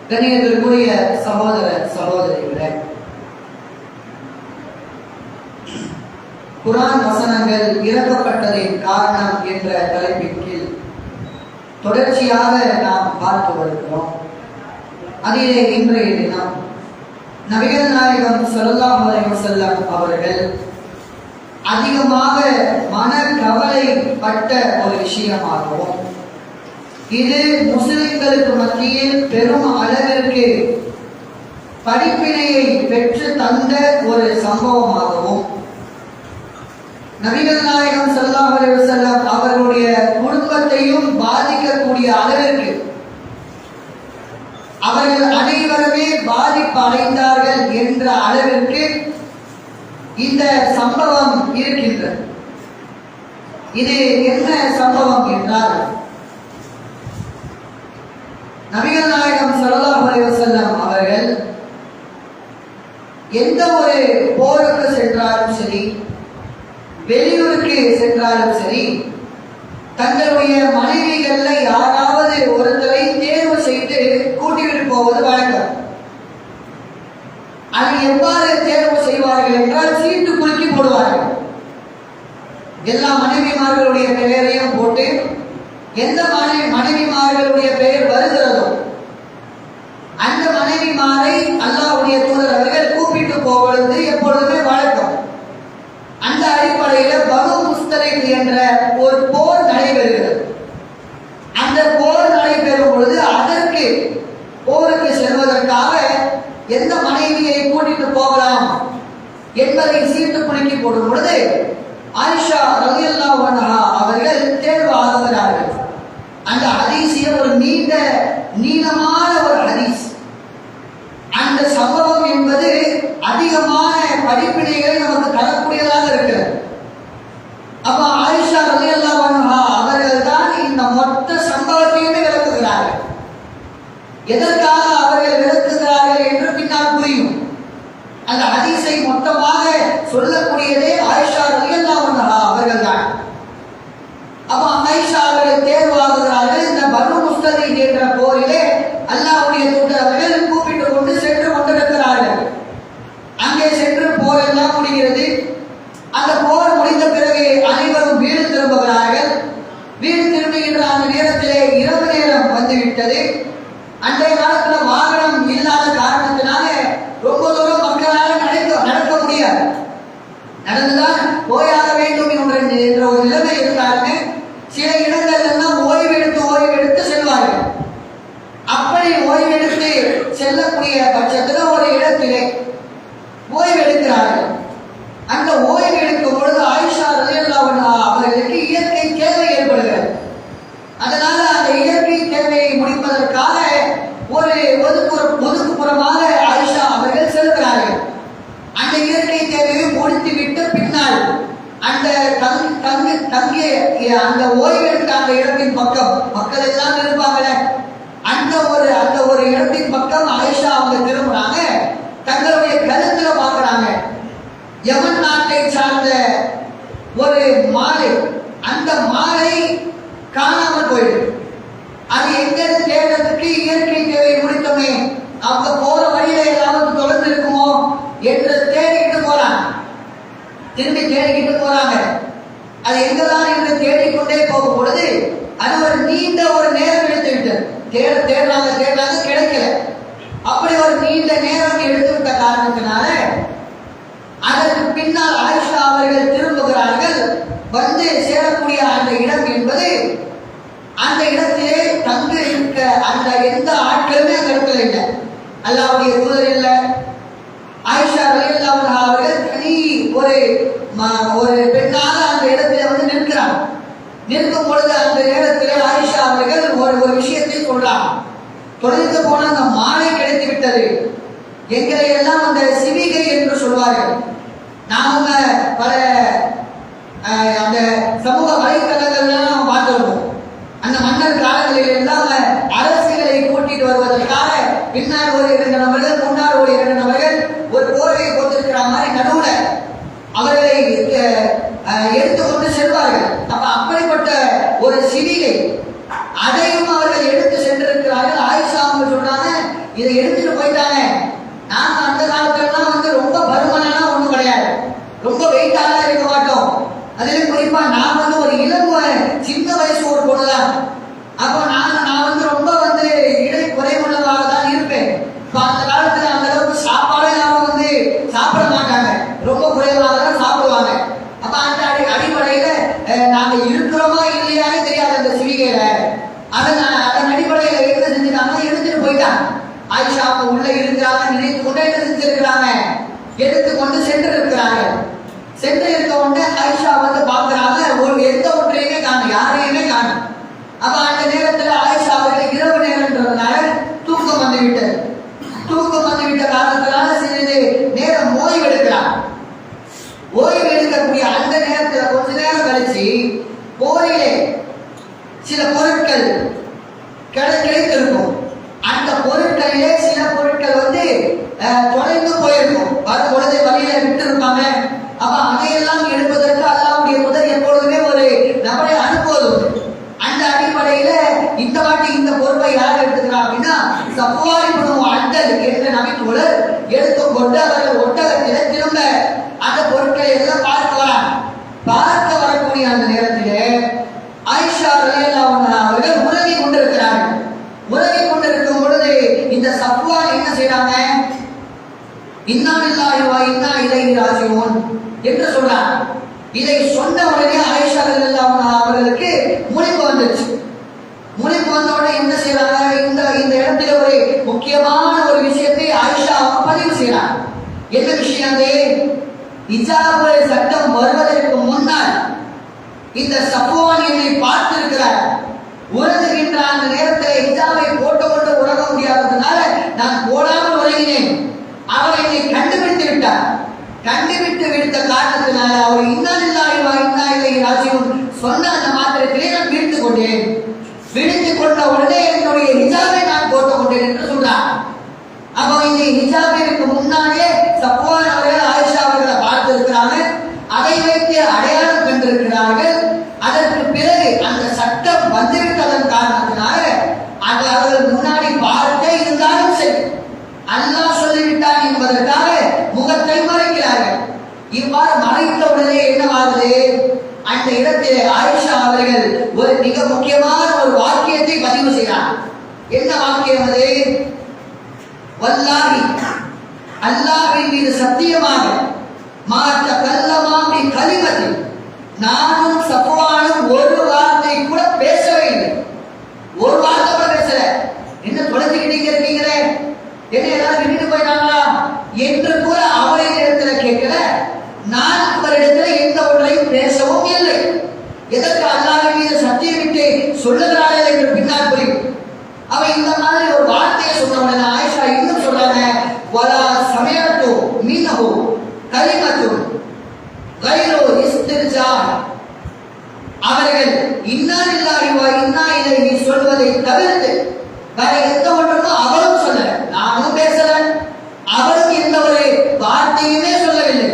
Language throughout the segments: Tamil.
கண்ணியத்திற்குரிய சகோதர சகோதரிகளே, குர்ஆன் வசனங்கள் இறக்கப்பட்டதின் காரணம் என்ற தலைப்பின் கீழ் தொடர்ச்சியாக நாம் பார்த்து வருகிறோம். அதிலே இன்றைய தினம் நபிகள் நாயகம் ஸல்லல்லாஹு அலைஹி வஸல்லம் அவர்கள் அதிகமாக மனக்கவலைப்பட்ட ஒரு விஷயமாகவும், இது முஸ்லிம்களுக்கு மத்தியில் பெரும் அளவிற்கு படிப்பினையை பெற்று தந்த ஒரு சம்பவமாகவும், நபிகள் நாயகம் ஸல்லல்லாஹு அலைஹி வஸல்லம் அவர்களுடைய குடும்பத்தையும் பாதிக்கக்கூடிய அளவிற்கு அவர்கள் அனைவருமே பாதிப்பு அடைந்தார்கள் என்ற அளவிற்கு இந்த சம்பவம் இருக்கின்றது. இது என்ன சம்பவம் என்றால், நபிகள் நாயகம் ஸல்லல்லாஹு அலைஹி வஸல்லம் அவர்கள் எந்த ஒரு போருக்கு சென்றாலும் சரி, வெளியூருக்கு சென்றாலும் சரி, தங்களுடைய மனைவிகள்ல யாராவது ஒருத்தரை தேர்வு செய்து கூட்டிவிட்டு போவது வழக்கம். அது எவ்வாறு தேர்வு செய்வார்கள் என்றால், சீட்டு குலுக்கி போடுவார்கள். எல்லா மனைவிமார்களுடைய பெயரையும் போட்டு எந்த மனைவிமார்களுடைய பெயர் வருகிறதோ அந்த மனைவிமாரை அல்லாஹ்வுடைய தூதர் அவர்கள் கூப்பிட்டு போவது எப்பொழுதுமே வழக்கம். அந்த அடிப்படையில பனு முஸ்தலிக் என்ற ஒரு போர் நடைபெறுகிறது. அந்த போர் நடைபெறும் பொழுது அதற்கு போருக்கு செல்வதற்காக எந்த மனைவியை கூட்டிட்டு போகலாம் என்பதை சீட்டு குலுக்கி போடும் பொழுது ஆயிஷா ரலியல்லாஹு அன்ஹா அவர்கள் தேர்வு ஆகுகிறார்கள். அந்த ஹதீஸிய ஒரு நீளமான ஒரு ஹதீஸ். அந்த சம்பவம் என்பது அதிகமான படிப்பினைகளை நமக்கு தரக்கூடியதாக இருக்கிறது. அப்ப ஆயிஷா ரலியல்லாஹு அன்ஹா அவர்கள் தான் இந்த மொத்த சம்பவத்தையுமே விளக்குகிறார்கள். எதற்காக அவர்கள் விளக்குகிறார்கள் என்று பின்னால் புரியும். அந்த ஹதீஸை மொத்தமாக சொல்லக்கூடியதே ஆயிஷா ரலியல்லாஹு அன்ஹா அவர்கள் தான். அப்ப ஆயிஷா அவர்கள் தேர்வாகுகிறார்கள். இந்த பனு முஸ்தலிக் என்ற போரிலே அல்லாஹ்வுடைய தூதர் அவர்கள் கூப்பிட்டு கொண்டு சென்று கொண்டிருக்கிறார்கள். அங்கே சென்று போர் எல்லாம் முடிகிறது. அந்த போர் முடிந்த பிறகு அனைவரும் வீடு திரும்புகிறார்கள். வீடு திரும்புகின்ற அந்த நேரத்திலே இரவு நேரம் வந்துவிட்டது. அன்றைய காலத்தில் வாகனம் இல்லாத காரணத்தினால ரொம்ப தூரம் மக்களால் நடக்க முடியாது. நடந்துதான் போயாக வேண்டும் என்ற ஒரு நிலைமை இருந்தாருங்க. சில இடங்கள் எல்லாம் ஓய்வெடுத்து செல்வார்கள். அப்படி ஓய்வெடுத்து செல்லக்கூடிய பட்சத்தில் ஒரு இடத்திலே ஓய்வெடுக்கிறார்கள். அந்த ஓய்வு எடுக்கும் பொழுது ஆயிஷா ரலியல்லாஹு அன்ஹா அவர்களுக்கு இயற்கை தேவை ஏற்படுகிறது. அதனால அந்த இயற்கை தேவையை முடிப்பதற்காக ஒரு ஒதுக்குப்புறமாக ஆயிஷா அவர்கள் செல்கிறார்கள். அந்த இயற்கை தேவையை முடித்துவிட்டு பின்னால் அந்த தங்கிய அந்த ஓய்வெடுத்த அந்த இடத்தின் பக்கம் மக்கள் எல்லாம் இருப்பாங்களே, அந்த ஒரு இடத்தின் பக்கம் ஆயிஷா அவங்க திரும்புறாங்க. தங்களுடைய கழுத்துல பார்க்கிறாங்க யமன் நாட்டை சார்ந்த ஒரு மாலை. அந்த மாலை காணாமல் போயிடுது. அது எங்க தேடுறதுக்கு இயற்கை தேவை முடித்தோமே, அவங்க போற வழியில ஏதாவது தொடர்ந்து இருக்குமோ என்று தேடிக்கிட்டு போறாங்க. திரும்பி தேடிக்கிட்டு போறாங்க. அது எங்கதான் என்று தேடிக்கொண்டே போகும் பொழுது அது ஒரு நீண்ட ஒரு நேரம் எடுத்து விட்டது. தேடுறாங்க கிடைக்கல. அப்படி ஒரு நீண்ட நேரம் எடுத்து விட்ட காரணத்தினால அதற்கு பின்னால் ஆயிஷா அவர்கள் திரும்புகிறார்கள். வந்து சேரக்கூடிய அந்த இடம் என்பது, அந்த இடத்திலே தங்கு இருக்க அந்த எந்த ஆட்களுமே அந்த இடத்துல இல்லை. அல்லாஹ்வுடைய தூதர் இல்லை. ஆயிஷா ரலியல்லாஹு அன்ஹா அவர்கள் தனி ஒரு பெண்ணாக அந்த இடத்துல வந்து நிற்கிறார். நிற்கும் பொழுது அந்த நேரத்திலே ஆயிஷா அவர்கள் ஒரு விஷயத்தை சொல்றாங்க. தொலைந்து போன அந்த மாலை கிடைத்து விட்டது. எங்களை எல்லாம் அந்த சிவிகை என்று சொல்வார்கள். நாம பல அந்த சமூக வலைத்தளங்கள்லாம் நாம் பார்த்திருப்போம். அந்த மன்னர் காலங்களில் எல்லாம் அரசுகளை கூட்டிட்டு வருவதற்காக பின்னால் ஒரு 2 நபர்கள், முன்னால் ஒரு 2 நபர்கள் ஒரு போர்வை போட்டிருக்கிற மாதிரி நடுவுல அவர்களை எடுத்துக்கொண்டு செல்வார்கள். அப்ப அப்படிப்பட்ட ஒரு சிவிகை அதையும் அவர்கள் எடுத்து சென்றிருக்கிறார்கள். ஆயிஷா அவங்க சொல்றாங்க, இதை எடுத்துட்டு போயிட்டாங்க. நாங்க அந்த காலத்துலலாம் ரொம்ப பருமனெல்லாம் ஒண்ணும் கிடையாது, ரொம்ப வெயிட்டாலாம் இருக்க மாட்டோம். அதிலும் குறிப்பா நான் ஒரு இளம் சின்ன வயசு ஒரு பொண்ணுதான். அப்போ நான் ரொம்ப இடை குறைவுள்ளதாக தான் இருப்பேன். இப்போ அந்த காலத்துல அந்த அளவுக்கு சாப்பாடு யாரும் சாப்பிட மாட்டாங்க, ரொம்ப குறைவாக தான் சாப்பிடுவாங்க. அப்ப அந்த அடிப்படையில நாங்க இருக்கிறோமா இல்லையானே தெரியாது அந்த சிவிகையில. அதன் அடிப்படையில என்ன செஞ்சுட்டாங்க, எடுத்துட்டு போயிட்டாங்க. ஆயிஷா அவங்க உள்ள இருக்கிறாங்க நினைத்து கொண்டு என்ன செஞ்சிருக்கிறாங்க, எடுத்துக்கொண்டு சென்று இருக்கிறாங்க. சென்று இருக்க உடனே ஆயிஷா பாக்குறாங்க, ஒரு எந்த ஒன்றையுமே காணும், யாரையுமே காணும். அப்ப அந்த நேரத்துல ஆயிஷா அவர்கள் இரவு நேரம்ன்றதுனால தூக்கம் வந்துவிட்டது. தூக்கம் வந்துவிட்ட காரணத்தினால சிறிது நேரம் ஓய்வு எடுக்கிறார். ஓய்வு எடுக்கக்கூடிய அந்த நேரத்துல கொஞ்ச நேரம் கழிச்சு போரிலே சில பொருட்கள் கிடைத்திருக்கும். அந்த பொருட்களிலே சில பொருட்கள் தொலைந்து போயிருக்கும். வரும் பொழுது வழியில விட்டு இருப்பாங்க. அப்ப அதையெல்லாம் எடுப்பதற்கு அல்லாஹ்வுடைய தூதர் எப்பொழுதுமே ஒரு நபரை அனுப்புவது. அந்த அடிப்படையில இந்த வாட்டி இந்த பொறுப்பை யார் எடுத்துக்கிறார் அப்படின்னா சஃப்வான் இப்னு அத்ல் என்ற நபி தோழர் எடுத்துக்கொண்டு அவர்கள் ஒட்டகத்தில திரும்ப அந்த பொருட்களை எல்லாம் பார்க்க வராங்க. பார்க்க வரக்கூடிய அந்த நேரத்திலே ஆயிஷா ரலியல்லாஹு அன்ஹா அவர்கள் உறங்கி கொண்டிருக்கிறார்கள். உறங்கி கொண்டிருக்கும் பொழுது இந்த சஃப்வான் என்ன செய்றாங்க, இன்னா லில்லாஹி வ இன்னா இலைஹி ராஜிஊன் என்று சொல்றாங்க. இதை சொன்ன உடனே ஆயிஷா ரலியல்லாஹு அன்ஹா அவர்களுக்கு முழிப்பு வந்துச்சு. முழிப்பு வந்த உடனே என்ன செய்யறாங்க, இந்த இடத்துல ஒரு முக்கியமான ஒரு விஷயத்தை ஆயிஷா பதிவு செய்யறாங்க. என்ன விஷயம் அது, ஹிஜாப் சட்டம் வருவதற்கு முன்னால் இந்த சஃப்வான் என்னை பார்த்திருக்கிறார். உறங்குகின்ற அந்த நேரத்தில் ஹிஜாபை போட்டுக்கொண்டு உறங்க முடியாததுனால நான் போடாமல் உறங்கினேன். அவர் என்னை கண்டுபிடித்து விட்டார். கண்டுபிடித்து விடுத்த காரணத்தினால அவர் இன்னா லில்லாஹி வ இன்னா இலைஹி ராஜிஊன் சொன்ன அந்த மாத்திரத்திலே நான் விழித்துக் கொண்டேன். விழித்துக் கொண்ட உடனே என்னுடைய ஹிஜாபை நான் போட்டுக் கொண்டேன் என்று சொல்றார். அப்போ இந்த ஹிஜாபிற்கு முன்னாலே சஃப்வான் அவர்கள் ஆயிஷா அவர்களை பார்த்து இருக்கிறாங்க. அதை வைத்து அடையாளம் கண்டிருக்கிறார்கள். அதற்கு பிறகு அந்த சட்டம் வந்துவிட்டதன் காரணத்தினால அது அவர்கள் முன்னாடி பார்த்தே இருந்தாலும் சரி, அல்லாஹ் சொல்லிவிட்டான் என்பதற்காக முகத்தை மறைக்கிறார்கள். இவ்வாறு மறைத்த உடனே என்னவாகுது, அந்த இடத்திலே ஆயிஷா அவர்கள் ஒரு மிக முக்கியமான ஒரு வாக்கியத்தை பதிவு செய்கிறார். என்ன வாக்கியம் அது, வல்லாஹி அல்லாஹ்வின் மீது சத்தியமாக மா தகல்லமா பி கலிமத்தி, நானும் சஃப்வானும் ஒரு வார்த்தை கூட பேசவே இல்லை. ஒரு வார்த்தை கூட பேசல. என்ன தொலைஞ்சுக்கிட்டீங்க இருக்கீங்களே, என்ன ஏதாவது விட்டுட்டு போயிட்டாங்களா என்று கூட அவரின் இடத்துல கேட்கல. நான் அவரிடத்துல எந்த ஒன்றையும் பேசவும் இல்லை. எதற்கு அல்லாஹ்வின் மீது சத்தியமிட்டு சொல்லுகிறார்கள் என்று பின்னால் புரியும். அவ இந்த மாதிரி ஒரு வார்த்தையை சொன்ன உடனே ஆயிஷா இன்னும் சொல்றாங்க, வலா சமயத்து மீனஹு கலிமத்து கைரு இஸ்திர்ஜா, அவர்கள் இன்னா லில்லாஹி வ இன்னா இலைஹி சொல்வதை தவிர்த்து வேற எந்த ஒன்றும் அவரும் சொல்லல, நானும் பேசல, அவரும் எந்த ஒரு வார்த்தையுமே சொல்லவில்லை.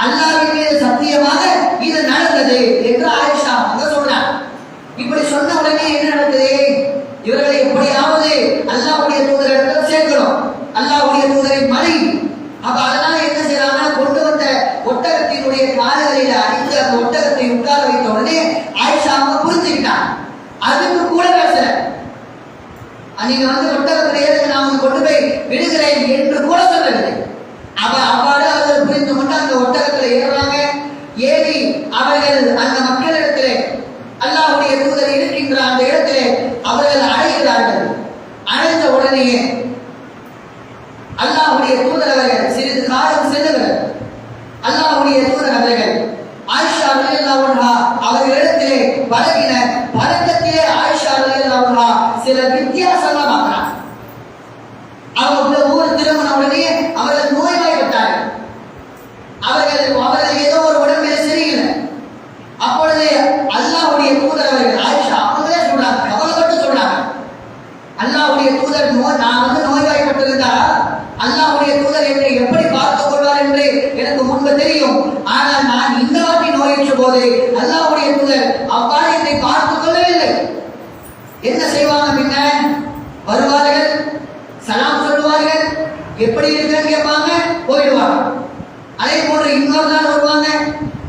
அல்லாஹ்வின் மீது சத்தியமாக இது நடந்தது என்று ஆயிஷா சொல்றாங்க. இப்படி சொன்ன உடனே என்ன நடக்குது, இவர்களை எப்படியாவது அல்லாஹ்வுடைய தூதரிடத்தில் சேர்க்கணும், அல்லாஹ்வுடைய தூதரின் மனைவி. அப்ப அதனால என்ன செய்யறாங்க, கொண்டு வந்த ஒட்டகத்தினுடைய கால்களில் அடித்து அந்த ஒட்டகத்தை உட்கார வைத்த உடனே ஆயிஷா புரிஞ்சுக்கிட்டான். அதுக்கு கூட பேசல, நீங்க ஒட்டகத்தில் ஏறுங்க, நான் கொண்டு போய் விடுகிறேன் என்று கூட சொல்லவில்லை. அவ்வாறு அவர்கள் புரிந்து கொண்டு அந்த ஒட்டகத்தில் ஏறுறாங்க. ஏறி அவர்கள் அந்த மக்களிடத்திலே அல்லாஹ்வுடைய தூதர் இருக்கின்ற அந்த இடத்திலே அவர்கள் அடைகிறார்கள். அடைந்த உடனேயே அல்லாஹ்வுடைய தூதர் அவர்கள் சிறிது காலம் செல்லுகிறார். அல்லாஹ்வுடைய தூதர் அவர்கள் ஆயிஷா ரலியல்லாஹு அன்ஹா அவர்களிடத்திலே பழகின பழக்கத்திலே ஆயிஷா ரலியல்லாஹு அன்ஹா சில வித்தியாசமா பார்க்கிறார். அவங்க ஊர் திரும்பின உடனே அவர்கள் நோய்வாய்ப்பட்டார்கள். அவர்கள் ஏதோ ஒரு உடம்பிலே சரியில்லை. அப்பொழுது அல்லாஹ்வுடைய தூதர் அவர்கள் ஆயிஷா அவங்களே சொல்றாங்க, கவலைப்பட்டு சொல்றாங்க, அல்லாஹ்வுடைய தூதர் நான் நோய்வாய்ப்பட்டிருந்தா அல்லாஹ்வுடைய தூதர் என்னை எப்படி பார்த்துக் கொள்வார் என்று எனக்கு முன்பு தெரியும். ஆனால் நான் இந்த வாட்டி நோயுற்ற போது அல்லாஹ்வுடைய தூதர் அவ்வாறு என்னை பார்த்துக் கொள்ளவில்லை. என்ன செய்வாங்க, பின்ன வருவார்கள், சலாம் சொல்லுவார்கள். எப்படி இருக்குன்னு கேட்பாங்க, போயிடுவாங்க. அதே போன்று இன்னொரு நாள் வருவாங்க,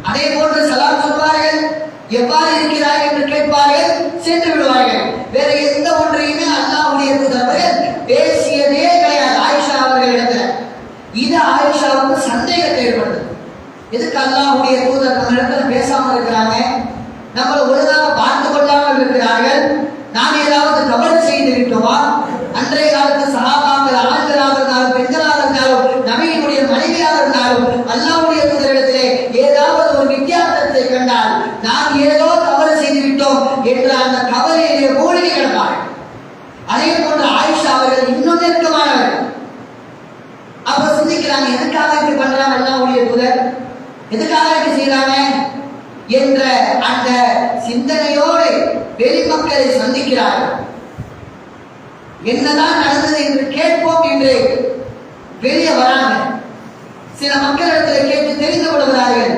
அதே போன்று சலாம் சொல்வார்கள், எவ்வாறு இருக்கிறாய் என்று கேட்பார்கள், சென்று விடுவார்கள். வேற எந்த ஒன்றையுமே அல்லாஹ்வுடைய தூதர் பேசியதே கிடையாது ஆயிஷா அவர்களிடத்தில். இது ஆயிஷாவுக்கு சந்தேகத்தை ஏற்படுது. எதுக்கு அல்லாஹ்வுடைய தூதர் நம்ம இடத்துல பேசாம இருக்கிறாங்க, நம்மளை ஒழுங்காக பார்த்து கொள்ளாமல் இருக்கிறார்கள், நாம் ஏதாவது தவறு செய்து விட்டோமா? அன்றைய காலத்து சஹாபாக்கள் ஆண்களாக இருந்தாலும் பெண்களாக இருந்தாலும் நபியினுடைய மனைவியாக இருந்தாலும் அல்லாஹ்வுடைய தூதரிடத்திலே ஏதாவது ஒரு வித்தியாசத்தை கண்டால் நாம் ஏதோ தவறு செய்து விட்டோம் என்ற அந்த கவலையிலே மூழ்கி கிடப்பார்கள். அதே போன்று ஆயிஷா அவர்கள் இன்னும் நெருக்கமானவர்கள். அப்ப சிந்திக்கிறாங்க, எதுக்காக இப்படி பண்றாங்க அல்லாஹ்வுடைய தூதர், எதுக்காக இப்படி செய்யறாங்க என்ற அந்த சிந்தனையோடு வெளிமக்களை சந்திக்கிறார்கள். என்னதான் நடந்தது என்று கேட்போம் என்று வெளியே வராங்க. சில மக்களிடத்தில் கேட்டு தெரிந்து கொள்கிறார்கள்.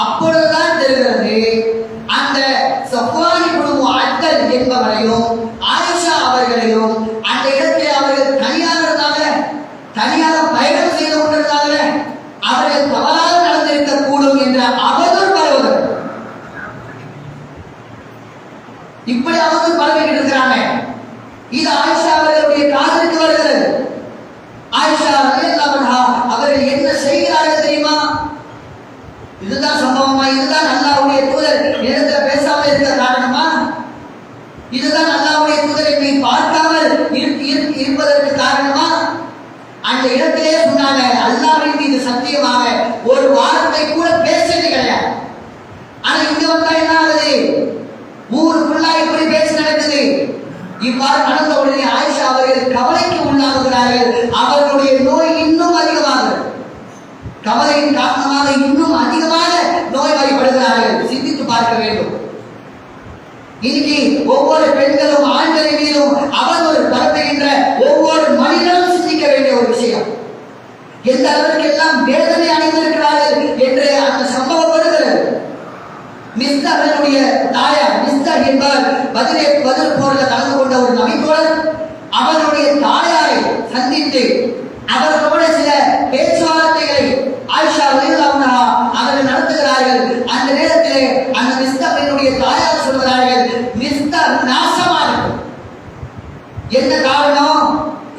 அப்பொழுதுதான் தெரிகிறது, அந்த சஃப்வான் இப்னு முஅத்தல் என்பவரையும் ஆயிஷா அவர்களையும் அந்த இடத்திலே அவர்கள் தனியாக இருந்தாங்க, தனியாக பயணம் செய்து கொண்டிருந்தாங்க, அவர்கள் தவறாக நடந்திருக்க கூடும் என்ற அவதூறு பரவுகிறது. இப்படி அவதூறு பரவிக்கிட்டு இருக்கிறாங்க. இது ஆயிஷா அவர்களுடைய காதுக்கு வருகிறது. ஆயிஷா ரலியல்லாஹு அன்ஹா அவர்கள் என்ன செய்கிறார்கள் தெரியுமா? இதுதான் சம்பவமா? இதுதான் அல்லாஹ்வுடைய தூதர் இடத்துல பேசாமல் இருக்க காரணமா? இதுதான் அல்லாஹ்வுடைய தூதர் என்னை பார்க்காமல் இருப்பதற்கு காரணமா? அந்த இடத்திலே சொன்னாங்க, அல்லாஹ்வின் மீது சத்தியமாக ஒரு வார்த்தை கூட பேசியது கிடையாது. ஆனா இங்க வந்தா என்ன ஆகுது? ஊர் ஃபுல்லா இப்படி பேசி நடக்குது. இவ்வாறு நடந்த உடனே ஆயிஷா அவர்கள் கவலைக்கு உள்ளாகுகிறார்கள். அவர்களுடைய நோய் இன்னும் அதிகமாகிறது. கவலையின் காரணமாக இன்னும் அதிகமாக நோய்வாய்ப்படுகிறார்கள். சிந்தித்து பார்க்க வேண்டும். இன்னைக்கு ஒவ்வொரு பெண்களும் ஆண்களின் மீதும் அவதூறு பரப்புகின்ற ஒவ்வொரு மனிதனும் சிந்திக்க வேண்டிய ஒரு விஷயம். எந்த அளவிற்கு எல்லாம் வேதனை அடைந்திருக்கிறார்கள் என்று அந்த சம்பவம் வருகிறது. மிஸ்தஹனுடைய தாயார், மிஸ்தஹ் என்பவர் பதில் போரில் கலந்து கொண்ட ஒரு நபித்தோழர், அவருடைய தாயாரை சந்தித்து அவர்களோட சில பேச்சுவார்த்தைகளை ஆயிஷா ரலியல்லாஹு அன்ஹா அவர்கள் நடத்துகிறார்கள். அந்த நேரத்திலே அந்த மிஸ்தஹனுடைய தாயார் சொல்கிறார்கள், மிஸ்தஹ் நாசமானது. என்ன காரணம்?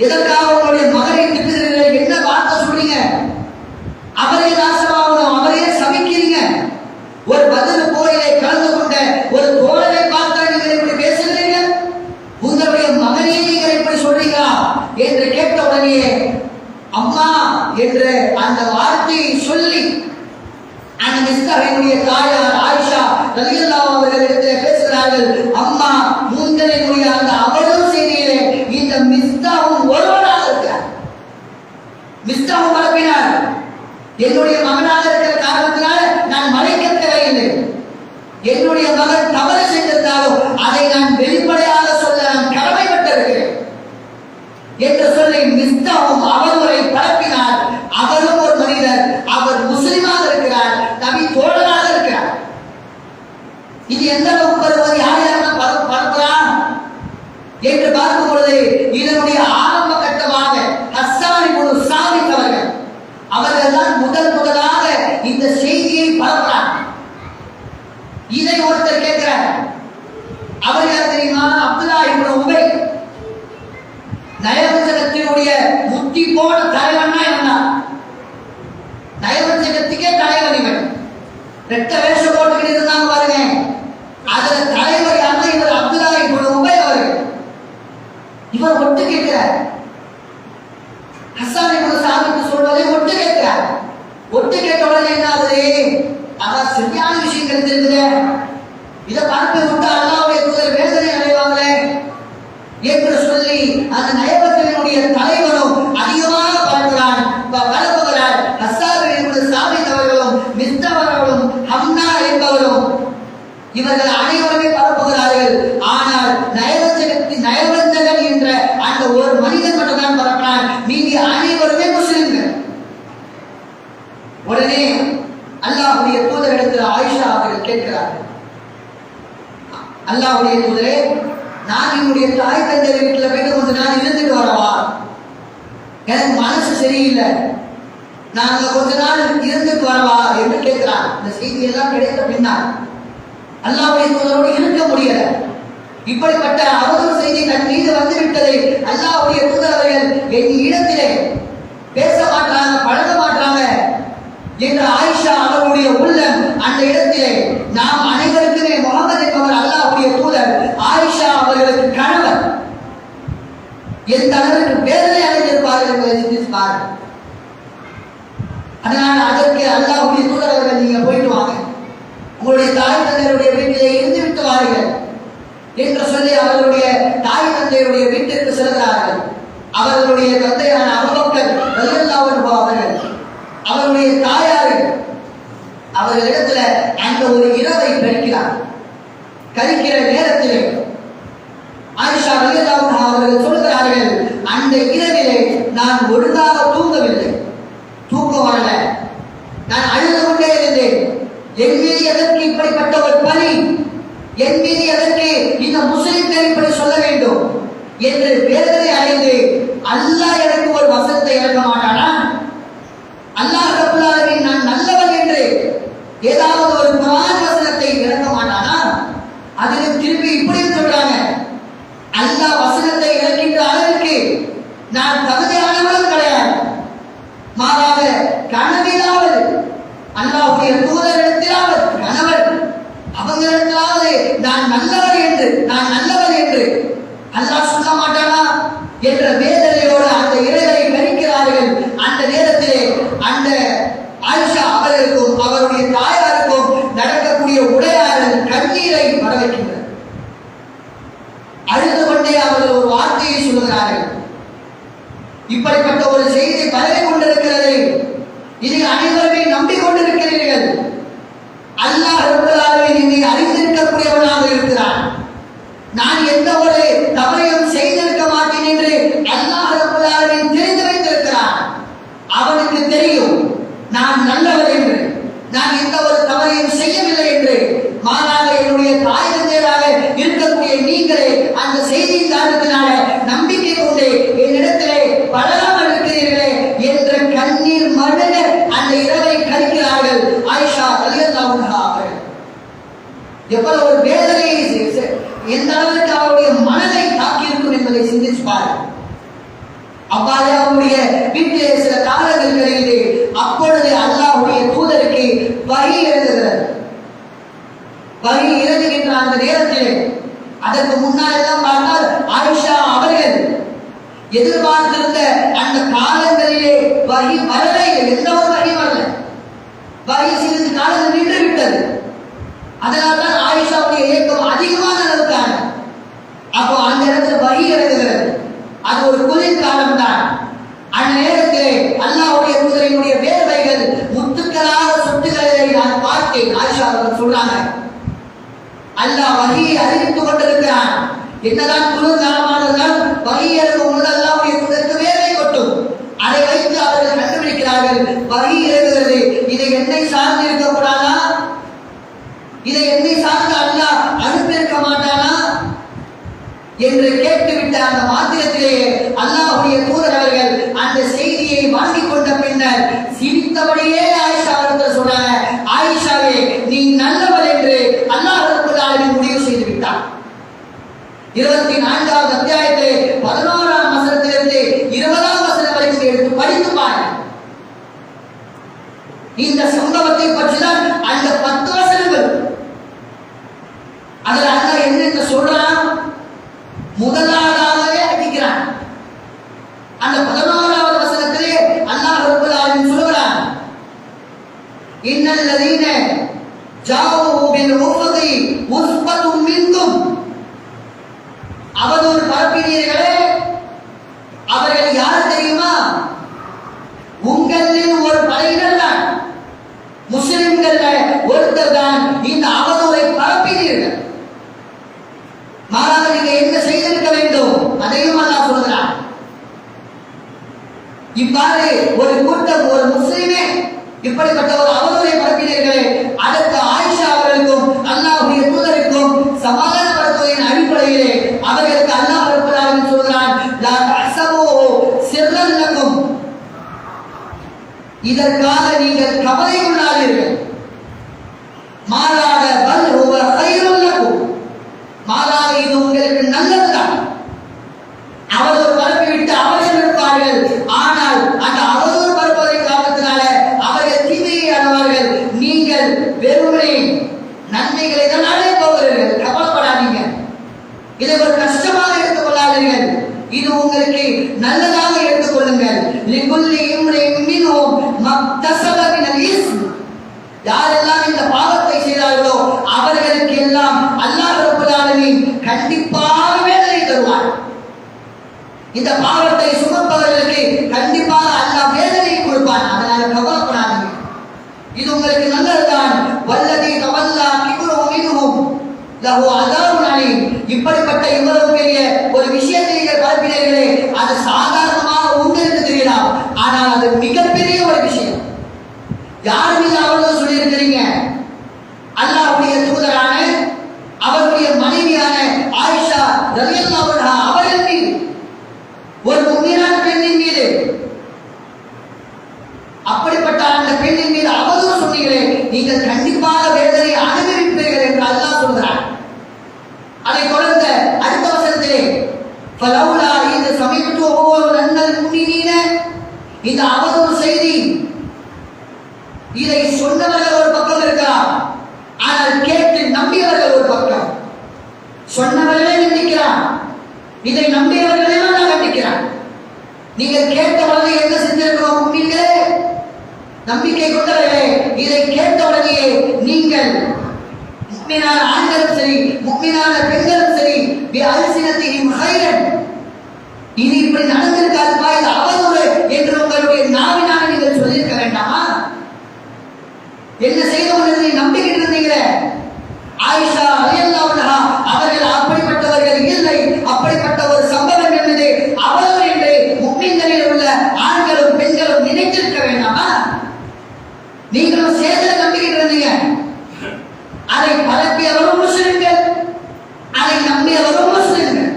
எதற்காக உங்களுடைய மகனை திட்டுகிறீர்கள்? என்ன வார்த்தை சொல்றீங்க? அவரே நாசமாகணும், அவரையே சபிக்கிறீங்க. ஒரு பதில் போரிலே கலந்து கொண்ட ஒரு தோழரை பார்த்தா நீங்கள் இப்படி பேசுகிறீர்கள், உங்களுடைய மகனையே நீங்கள் இப்படி சொல்றீங்களா என்று கேட்ட உடனே அம்மா என்று அந்த வார்த்தையை சொல்லி அந்த மிஸ்தஹனுடைய தாயார் ஆயிஷா ரலியல்லாஹு அவர்களிடத்தில் பேசுகிறார்கள், அம்மா உங்களுடைய அந்த அவதூறு செய்தியிலே இந்த மிஸ்தஹும் ஒருவராக இருக்கிறார். மிஸ்தஹும் பரப்பினார், என்னுடைய மகனாக இருக்கிற காரணத்தினால் நான் மறைக்க தேவையில்லை, என்னுடைய மகன் தவறு செய்திருந்தாலும் அதை நான் வெளிப்படையாக சொல்ல நான் கடமைப்பட்டிருக்கிறேன் என்று சொல்லி மிஸ்தஹும் அவதூறை பரப்பினார். அவரும் ஒரு மனிதர், அவர் முஸ்லிமாக இருக்கிறார், நபி தோழராக இருக்கிறார். இது எந்த அளவுக்கு வருவது, யார் யாரெல்லாம் பரப்புறான் என்று பார்க்கும் பொழுது இதனுடைய ஆரம்ப கட்டமாக ஹஸ்ஸான் இப்னு சாபித் அவர்கள் தான் முதலாக இந்த செய்தியை பரப்புறார். இதை ஒருத்தர் கேட்கிறார், அவர் யார் தெரியுமா? அப்துல்லா இப்னு உபை. நயவஞ்சகத்தினுடைய முத்தி போன தலைவன்னா என்ன? நயவஞ்சகத்துக்கே தலைவன் இவன். ரெட்ட வேஷம் போட்டுக்கிட்டு இருந்தாங்க பாருங்க. அதுல தலைவர் யாருன்னா இவர் அப்துல்லா இப்னு உபை அவர்கள். இவர் ஒட்டு கேட்கிறார், ஹஸ்ஸான் இப்னு சாபித் சொல்வதை ஒட்டு கேட்கிறார். ஒட்டு கேட்ட உடனே என்ன ஆகுது? அதான் சரியான விஷயங்கள் தெரியுது, இதை பரப்பி விட்டு அல்லாஹ்வுடைய தூதர் வேதனை அடைவாங்களே என்று சொல்லி அந்த நயவஞ்சகனுடைய தலைவரும் அதிகமாக பரப்புகிறார். ஹஸ்ஸான் இப்னு சாபித் அவர்களும் மிஸ்தஹ் அவர்களும் ஹம்னா என்பவரும் இவர்கள் அனைவருமே பரப்புகிறார்கள். ஆனால் நயவஞ்சகன் என்ற அந்த ஒரு மனிதன் மட்டும்தான் பரப்பினார், மீதி அனைவருமே முஸ்லிம்கள். உடனே அல்லாஹ்வுடைய தூதரிடத்தில் ஆயிஷா அவர்கள் கேட்கிறார்கள், அல்லாஹ்வுடைய தூதரே, நான் என்னுடைய தாய் தந்தை வீட்டில் போயிட்டு கொஞ்ச நாள் இருந்துட்டு வரவா எனக்கு மனசு சரியில்லை, நாங்க கொஞ்ச நாள் இருந்துட்டு வரவா என்று கேட்கிறான். இந்த செய்தி எல்லாம் கிடைத்த பின்னால் அல்லாஹ்வுடைய தூதரோடு இருக்க முடியல. இப்படிப்பட்ட அவதூறு செய்தி தன் மீது வந்துவிட்டதை அல்லாஹ்வுடைய தூதர் அவர்கள் என் இடத்திலே பேச மாட்டாங்க, பழக மாட்டாங்க என்ற ஆயிஷா அவருடைய உள்ளம் அந்த இடத்திலே நாம் அனைவருக்குமே முகமது என்பவர் அல்லாஹ்வுடைய தூதர், ஆயிஷா அவர்களுக்கு கணவர், எந்த அளவிற்கு வேதனை அடைந்திருப்பார்கள் என்பதை சிந்தித்து பாருங்கள். அதனால் அதற்கு அல்லாஹ்வுடைய தூதர் அவர்கள் நீங்க போயிட்டு வாங்க, உங்களுடைய தாய் தந்தையருடைய வீட்டிலே இருந்து விட்டு வாருங்கள் என்று சொல்லி அவர்களுடைய தாய் தந்தையருடைய வீட்டிற்கு செல்கிறார்கள். அவர்களுடைய தந்தையான அபூபக்கர் ரலியல்லாஹு அன்ஹு அவர்கள் அவருடைய தாயார் அவர்களிடத்துல அந்த ஒரு இரவை கழிக்கிற நேரத்திலே ஆயிஷா ரலியல்லாஹு அன்ஹா அவர்கள் சொல்கிறார்கள், அந்த இரவிலே நான் ஒழுங்காக தூங்கவில்லை, தூக்கம் வரல, நான் அழுது கொண்டே இருந்தேன். என் மீது எதற்கு இப்படிப்பட்ட ஒரு பழி, என் மீது எதற்கு இந்த முஸ்லிம்கள் இப்படி சொல்ல வேண்டும் என்று வேதனை அடைந்து அல்லாஹ் எனக்கு ஒரு வசனத்தை இறக்க மாட்டானா? அல்லாஹ் ரப்பல் ஆலமீன் நான் நல்லவன் என்று ஏதாவது ஒரு குர்ஆன் வசனத்தை இறக்க மாட்டானா? அதிலும் திருப்பி இப்படி சொல்றாங்க, அல்லாஹ் வசனத்தை இறக்கின்ற அளவிற்கு நான் தகுதியானவனும் கிடையாது, மாறாக கனவிலாவது அல்லாஹ்வுடைய தூதரிடத்திலாவது கணவர் அவங்களிடத்திலாவது நான் நல்லவர் என்று அல்லாஹ் சொல்ல மாட்டானா என்ற வேதனையோடு அந்த இறைவனை கணிக்கிறார்கள். அந்த நேரத்திலே அந்த ஆயிஷா அவர்களுக்கும் அவருடைய தாயாருக்கும் நடக்கக்கூடிய உடையாளர் கண்ணீரை வர வைக்கின்றனர். அழுது கொண்டே அவர்கள் ஒரு வார்த்தையை சொல்கிறார்கள், இப்படிப்பட்ட ஒரு செய்தி பரவி கொண்டிருக்கிறது, இதில் அனைவருமே நம்பிக்கொண்டிருக்கிறீர்கள், அல்லாஹ் ரப்பல் ஆலமீன் என்னை அறிந்திருக்கக்கூடியவனாக இருக்கிறான், நான் எந்த ஒரு தவறையும் செய்திருக்க மாட்டேன் என்று அல்லாஹ் ரப்பல் ஆலமீன் தெரிந்து வைத்திருக்கிறான். அவனுக்கு தெரியும் நான் நல்லவர் என்று, நான் எந்த ஒரு தவறையும் செய்யவில்லை என்று. மாறாக என்னுடைய தாய் தந்தையராக இருக்கக்கூடிய நீங்களே அந்த செய்தியின் காரணத்தினால நம்பிக்கை கொண்டு என்னிடத்திலே வளராமல் இருக்கிறீர்களே என்ற கண்ணீர் மடுக அந்த இரவை கழிக்கிறார்கள். ஆயிஷா ரலியல்லாஹு அன்ஹா அவர்கள் எவ்வளவு ஒரு வேதனையை எந்த அளவுக்கு அவருடைய மனதை தாக்கியிருக்கும் என்பதை சிந்திச்சு பாருங்கள். அவ்வாறு அவருடைய வீட்டிலே சில காலங்கள் கழிந்து அப்பொழுது அல்லாஹ்வுடைய தூதருக்கு வஹி இறங்குகிறது. வஹி இறங்குகின்ற அந்த நேரத்தில் அதற்கு முன்னால் எல்லாம் பார்த்தால் ஆயிஷா அவர்கள் எதிர்பார்த்திருந்த அந்த காலங்களிலே வஹி வரலை, எந்த ஒரு வஹி வரல, வஹி சிறிது காலம் நின்று விட்டது. அதனால்தான் ஆயிஷாவுடைய இயக்கம் அதிகமான அளவுக்கான அப்போ அந்த இடத்துல வஹி இறங்குகிறது. அது ஒரு குளிர்காலம் தான். அந்த நேரத்திலே அல்லாஹ்வுடைய தூதரினுடைய வேர்வைகள் முத்துக்களாக சொட்டுகிறதை நான் பார்த்தேன். ஆயிஷா அவர்கள் சொல்றாங்க, அல்லாஹ் வஹியை அறிவித்துக் கொண்டிருக்கிறான். என்னதான் குளிர்காலமானதால் வஹி இறங்கும் பொழுது அல்லாஹ்வுடைய தூதருக்கு வேர்வை கொட்டும். அதை வைத்து அவர்கள் கண்டுபிடிக்கிறார்கள், வஹி இறங்குகிறது, இதை என்னை சார்ந்து இருக்கக்கூடாதா, இதை என்னை சார்ந்து அல்லாஹ் அனுப்பியிருக்க மாட்டானா என்று கேட்டுவிட்ட அந்த மாத்திரத்திலேயே அல்லாஹ்வுடைய தூதர் அவர்கள் அந்த செய்தியை வாங்கிக் கொண்ட பின்னர் சிரித்தபடியே ஆயிஷா அவர்கள் சொன்னாங்க, ஆயிஷாவே நீ நல்லவள் என்று அல்லாஹ் ரப்பல் ஆலமீன் முடிவு செய்து விட்டார். 24வது அத்தியாயத்திலே 11ஆம் வசனத்திலிருந்து 20ஆம் வசனம் வரைக்கும் எடுத்து படித்து பாருங்கள். இந்த சம்பவத்தை பற்றிதான் அந்த 10 வசனங்கள். அதில் அல்லாஹ் என்னென்ன சொல்றான், முதலாவதாகவே அடிக்கிறான். அந்த 11வது வசனத்திலே அல்லாஹ் ரப்பல் ஆலமீன் சொல்றான், இன்னல்லதீன ஜாவு பில் உஃபதி உஸ்பத்தும் மின்கும், அவதூறு பரப்பினீர்களே அவர்கள் யார் தெரியுமா, உங்களில் ஒரு படையினர் தான், முஸ்லிம்கள் ஒருத்தர் தான் இந்த அவதூறை பரப்பினீர்கள். மாறாக நீங்க என்ன செய்திருக்க வேண்டும் அதையும் அல்லாஹ் சொல்கிறான். இவ்வாறு ஒரு கூட்டம், ஒரு முஸ்லிமே இப்படிப்பட்ட ஒரு அவதூறை பரப்பினீர்களே, அதற்கு ஆயிஷா அவர்களுக்கும் அல்லாஹ்வுடைய தூதருக்கும் சமாதானப்படுத்துவதன் அடிப்படையிலே அவர்களுக்கு அல்லாஹ் ரப்பல் ஆலமீன் சொல்கிறான், லா தஹ்சபூ சிர்ரன் லக்கும் இதற்காக நீங்கள் கவலை கொள்ளாதீர்கள். மாறாக பல் ஹுவ கைருல் லக்கும், மாறாக இது உங்களுக்கு நல்லதுதான். அவதூறு பரப்பிவிட்டு அவர்கள் இருப்பார்கள், ஆனால் அந்த அவதூறு பரப்புவதை காரணத்தினால அவர்கள் தீமையை அடைவார்கள். நீங்கள் வெறுமனே நன்மைகளை தான் அடைய போகிறீர்கள். கவலைப்படாதீங்க. இதை ஒரு கஷ்டமாக எடுத்துக் கொள்ளாதீர்கள், இது உங்களுக்கு நல்லதாக எடுத்துக் கொள்ளுங்கள். லிகுல்லி இம்ரின் மின்ஹும் மக்தஸப மினல் இஸ்ம், யாரெல்லாம் இந்த பாவத்தை செய்தார்களோ அவர்களுக்கு எல்லாம் அல்லாஹ் ரப்பல் ஆலமீன் கண்டிப்பாக வேதனை தருவார். இந்த பாவத்தை சுமப்பவர்களுக்கு கண்டிப்பாக அல்லாஹ் வேதனை கொடுப்பான். அதனால கவலைப்படாதீங்க, இது உங்களுக்கு நல்லதுதான். வல்லதி தவல்லா கிப்ரு மின்ஹும் லஹு அஸாபுன் அலீம், இப்படிப்பட்ட இவ்வளவு பெரிய ஒரு விஷயத்தை நீங்கள் பரப்பினீர்களே, அது சாதாரணமாக உங்களுக்கு தெரியலாம், ஆனால் அது மிகப்பெரிய ஒரு விஷயம். யார் மீது அவர்கள் சொல்லி இருக்கிறீங்க? அல்லாஹ்வுடைய தூதரான அவருடைய மனைவியான ஆயிஷா ரலியல்லாஹு அன்ஹா அவர்கள் மீது, ஒரு முஃமினான பெண்ணின் மீது, அப்படிப்பட்ட அந்த பெண்ணின் மீது அவதூறு சொன்னீங்களே, நீங்கள் கண்டிப்பாக வேதனை அனுபவிப்பீர்கள் என்று அல்லாஹ் சொல்கிறார். அதை தொடர்ந்து அடுத்த வசனத்திலே ஃபலௌலா இந்த சமீபத்துவோ அன்னல் முஃமினீன, இந்த அவதூறு செய்தி இதை சொன்னவர்கள் ஒரு பக்கம் இருக்கிறார், ஆனால் கேட்டு நம்பியவர்கள் ஒரு பக்கம். சொன்னவர்களே நிந்திக்கிறார், இதை நம்பியவர்களே நான் கண்டிக்கிறார். நீங்கள் கேட்டவர்களே என்ன செஞ்சிருக்கிறோம்? முஃமின்களே, நம்பிக்கை கொண்டவர்களே, இதை கேட்டவுடனே நீங்கள் முஃமினான ஆண்களும் சரி முஃமினான பெண்களும் சரி பி அல்சினத்திஹிம் கைரன், இது இப்படி நடந்திருக்காதுப்பா, இது அவதூறு என்று உங்களுடைய நாவினால் நீங்கள் சொல்லியிருக்க வேண்டாமா? என்ன செய்து கொண்டு நம்பிக்கிட்டு இருந்தீங்களே? ஆயிஷா ரலியல்லாஹு அன்ஹா அவர்கள் அப்படிப்பட்டவர்கள் இல்லை, அப்படிப்பட்ட ஒரு சம்பவம் என்பது அவதூறு என்று முஃமின்களில் உள்ள ஆண்களும் பெண்களும் நினைத்திருக்க வேண்டாமா? நீங்களும் சேர்ந்து நம்பிக்கிட்டு இருந்தீங்க. அதை பரப்பியவரும் முஸ்லிம்கள், அதை நம்பியவரும் முஸ்லிம்கள்.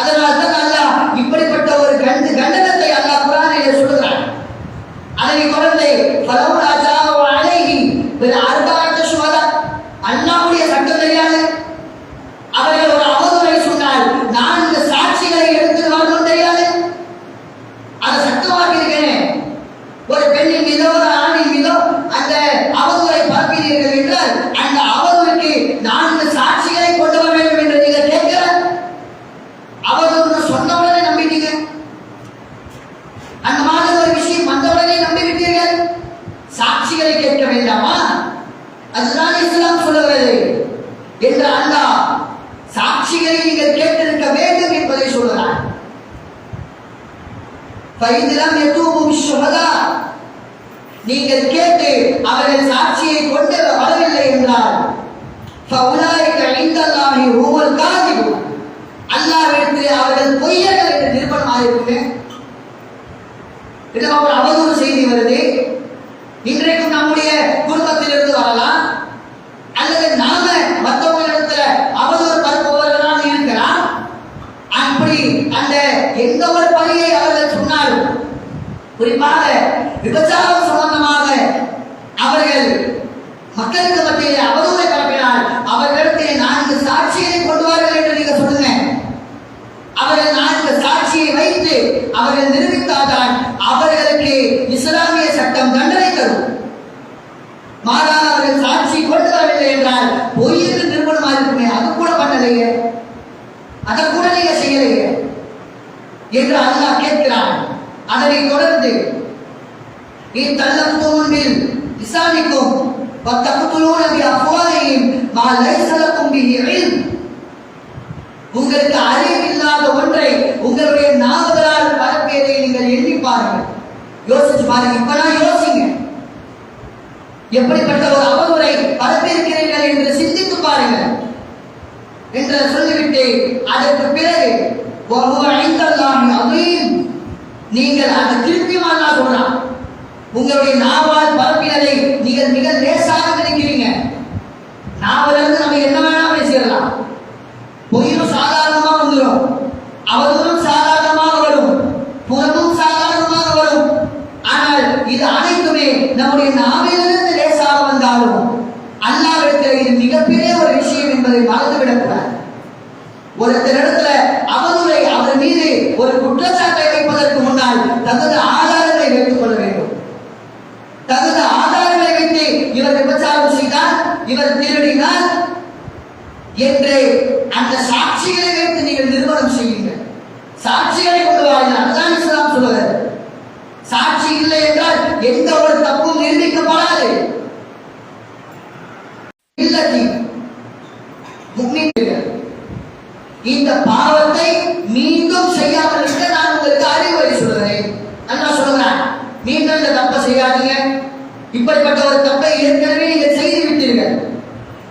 அதனால் தான் அல்லாஹ் இப்படிப்பட்ட ஒரு கண்டனத்தை அல்லாஹ் குர்ஆனிலே சொல்கிறான். அதனை தொடர்ந்து ஃபலௌலா ஜாஅ அலைஹி பில் அர்பஅத்தி ஷுஹதா, அல்லாஹ்வுடைய சட்டம் தெரியாது, அவர்கள் ஒரு அவதூறை சொன்னால் 4 சாட்சிகளை எடுத்து வரணும் தெரியாது. அதை சட்டமாக்கி இருக்கிறேன். ஒரு பெண்ணின் மீதோ ஒரு ஆணின் மீதோ அந்த அவதூறை பரப்பினீர்கள் என்றால் அந்த அவதூறுக்கு 4 சாட்சிகளை கொண்டு வர வேண்டும் என்று நீங்கள் கேட்கிற அவதூறு சொன்னவுடனே நம்பிட்டீங்க. அந்த மாதிரி ஒரு விஷயம் வந்தவுடனே நம்பிவிட்டீர்கள். சாட்சிகளை கேட்க வேண்டாமா? அதுதான் இஸ்லாம் சொல்லுகிறது என்று அல்லாஹ் சாட்சிகளை நீங்கள் கேட்டிருக்க வேண்டும் என்பதை சொல்கிறார். ஃபைதிலம் யதூபு பிஷ்ஷுஹதா, நீங்கள் கேட்டு அவர்கள் சாட்சியை கொண்டு வரவில்லை என்றால் ஃபஉலாயிக இன்தல்லாஹி ஹுவல் காதிபுன், அல்லாஹ்விடத்தில் அவர்கள் பொய்யர்கள் என்று நிரூபணமாக இருக்குமே. இது ஒரு அவதூறு செய்தி வருது. இன்றைக்கும் நம்முடைய குடும்பத்திலிருந்து வரலாம், அல்லது நாம மற்றவங்களிடத்துல அவதூறு பரப்புபவர்களாக இருக்கலாம். அப்படி அந்த எந்த ஒரு பணியை அவர்கள் சொன்னாலும், குறிப்பாக விபச்சாரம் சம்பந்தமாக அவர்கள் மக்களுக்கு மத்தியிலே அவதூறை பரப்பினால் அவர்களிடத்திலே 4 சாட்சியை கொண்டு வார்கள் என்று நீங்க சொல்லுங்க. அவர்கள் 4 சாட்சியை வைத்து அவர்கள் நிரூபித்தால்தான் அவர்களுக்கு இஸ்லாமிய சட்டம் தண்டனை தரும். மாறாக அவர்கள் சாட்சி கொண்டு வரவில்லை என்றால் பொய் என்று நிரூபணமாக இருக்குமே, அது கூட பண்ணலையே, அதை கூட நீங்க செய்யலையே என்று அல்லாஹ் கேட்கிறான். அதனை தொடர்ந்து இத்தல்லத்துமில் இஸ்லாமிக்கும் வத்தகுதுலூன பி அஃப்வாஹிஹிம் மா லைஸ லக்கும் பிஹி இல்ம், உங்களுக்கு அறிவில்லாத ஒன்றை உங்களுடைய நாவுகளால் பரப்பியதை நீங்கள் எண்ணி பாருங்கள், யோசிச்சு பாருங்க. இப்பதான் யோசிங்க, எப்படிப்பட்ட ஒரு அவதூறை பரப்பியிருக்கிறீர்கள் என்று சிந்தித்து பாருங்கள் என்று சொல்லிவிட்டு அதற்கு பிறகு நீங்கள் அதை திருப்பியும் அல்லாஹ் சொல்றான். உங்களுடைய நாவால் பரப்பினதை நீங்கள் மிக லேசாக நினைக்கிறீங்க. நாவிலிருந்து நம்ம என்ன வேணாலும் பேசிடலாம். பொய்யும் சாதாரணமாக வந்துடும், அவதூறும் சாதாரணமாக வரும், புறமும் சாதாரணமாக வரும். ஆனால் இது சொன்னால் தகுந்த ஆதாரங்களை வைத்துக் கொள்ள வேண்டும். தகுந்த ஆதாரங்களை வைத்து இவர் விபச்சாரம் செய்தால், இவர் திருடினார் என்று அந்த சாட்சிகளை வைத்து நீங்கள் நிறுவனம் செய்யுங்கள். சாட்சிகளை கொண்டு வாருங்கள். அதுதான் இஸ்லாம் சொல்லுகிறது. சாட்சி இல்லை என்றால் எந்த ஒரு தப்பும் நிரூபிக்கப்படாது. இந்த பாவத்தை மீண்டும் செய்யாமல் இருக்க நான் உங்களுக்கு அறிவுரை சொல்கிறேன். அல்லாஹ் சொல்றான், மீண்டும் இந்த தப்பை செய்யாதீங்க. இப்படிப்பட்ட ஒரு தப்பை ஏற்கனவே நீங்கள் செய்து விட்டீர்கள்.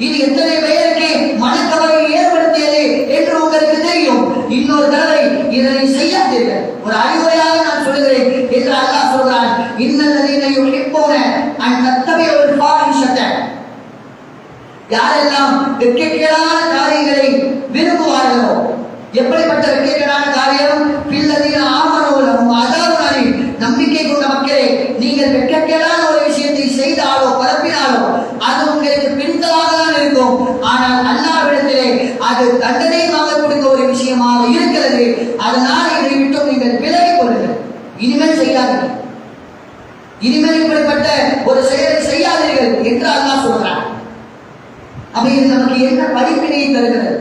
இது எத்தனை பேருக்கு மனக்கவலை ஏற்படுத்தியது என்று உங்களுக்கு தெரியும். இன்னொரு தடவை இதனை செய்யாதீர்கள். ஒரு அறிவுரையாக நான் சொல்கிறேன் என்று அல்லாஹ் சொல்றான். இன்னல்லதீன யுஹிப்பூன அன் தத்தபிஉல் ஃபாஹிஷத, யாரெல்லாம் வெட்கக்கேடான காரியங்களை விரும்புவார்களோ, எப்படிப்பட்ட வெட்கக்கேடான காரியம்? பில்லதீன ஆமனூ லஹும் அஸாபுன் அலீம், நம்பிக்கை கொண்ட மக்களே, நீங்கள் வெட்கக்கேடான ஒரு விஷயத்தை செய்தாலோ பரப்பினாலோ அது உங்களுக்கு பிடித்ததாக தான் இருக்கும். ஆனால் அல்லாஹ்விடத்திலே அது தண்டனை வாங்கக்கூடிய ஒரு விஷயமாக இருக்கிறது. அதனால் இதை விட்டு நீங்கள் விலகிக் கொள்ளுங்கள். இனிமேல் செய்யாதீர்கள், இனிமேல் இப்படிப்பட்ட ஒரு செயலை செய்யாதீர்கள் என்று அல்லாஹ் சொல்றான். அப்ப இது நமக்கு என்ன படிப்பினை தருகிறது?